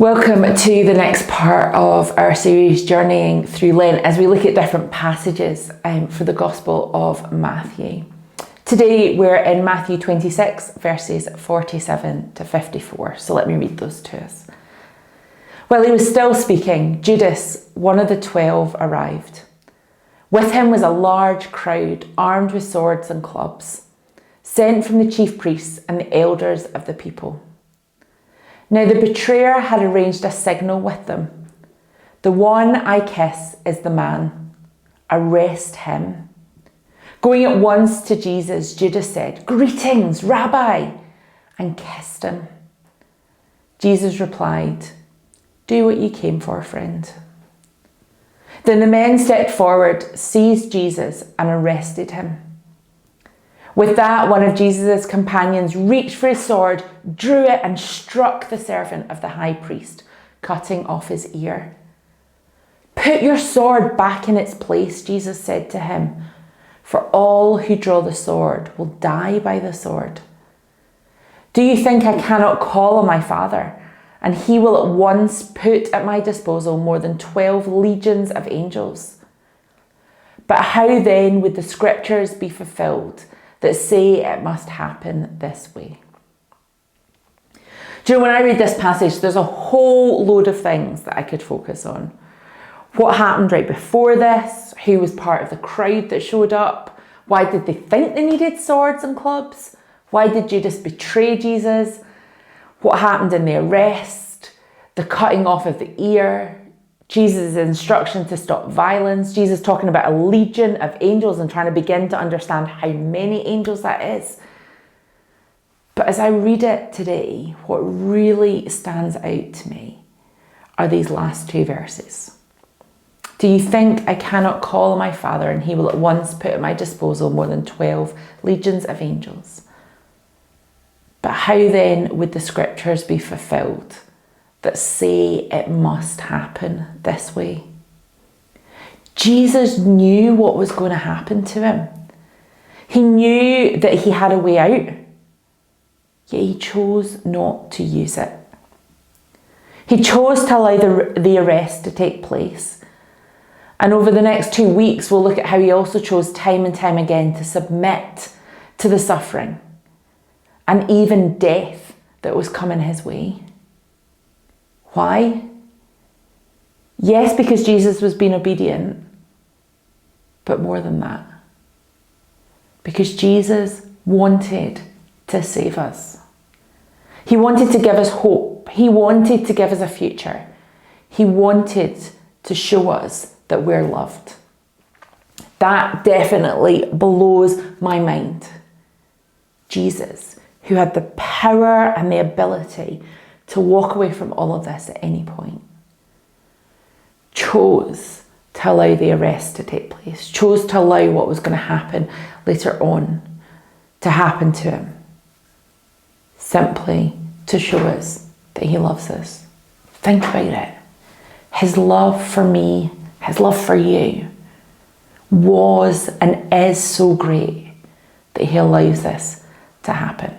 Welcome to the next part of our series Journeying Through Lent as we look at different passages for the Gospel of Matthew. Today we're in Matthew 26 verses 47 to 54, so let me read those to us. While he was still speaking, Judas, one of the 12, arrived. With him was a large crowd armed with swords and clubs, sent from the chief priests and the elders of the people. Now the betrayer had arranged a signal with them. The one I kiss is the man. Arrest him. Going at once to Jesus, Judas said, "Greetings, Rabbi," and kissed him. Jesus replied, "Do what you came for, friend." Then the men stepped forward, seized Jesus, and arrested him. With that, one of Jesus' companions reached for his sword, drew it, and struck the servant of the high priest, cutting off his ear. "Put your sword back in its place," Jesus said to him, "for all who draw the sword will die by the sword. Do you think I cannot call on my Father, and he will at once put at my disposal more than 12 legions of angels? But how then would the scriptures be fulfilled that say it must happen this way?" Do you know, when I read this passage, there's a whole load of things that I could focus on. What happened right before this? Who was part of the crowd that showed up? Why did they think they needed swords and clubs? Why did Judas betray Jesus? What happened in the arrest? The cutting off of the ear? Jesus' instruction to stop violence, Jesus talking about a legion of angels and trying to begin to understand how many angels that is. But as I read it today, what really stands out to me are these last two verses. Do you think I cannot call on my Father and he will at once put at my disposal more than 12 legions of angels? But how then would the scriptures be fulfilled that say it must happen this way? Jesus knew what was going to happen to him. He knew that he had a way out, yet he chose not to use it. He chose to allow the arrest to take place. And over the next 2 weeks, we'll look at how he also chose time and time again to submit to the suffering and even death that was coming his way. Why? Yes, because Jesus was being obedient, but more than that, because Jesus wanted to save us. He wanted to give us hope. He wanted to give us a future. He wanted to show us that we're loved. That definitely blows my mind. Jesus, who had the power and the ability to walk away from all of this at any point, chose to allow the arrest to take place, chose to allow what was going to happen later on to happen to him, simply to show us that he loves us. Think about it. His love for me, his love for you, was and is so great that he allows this to happen.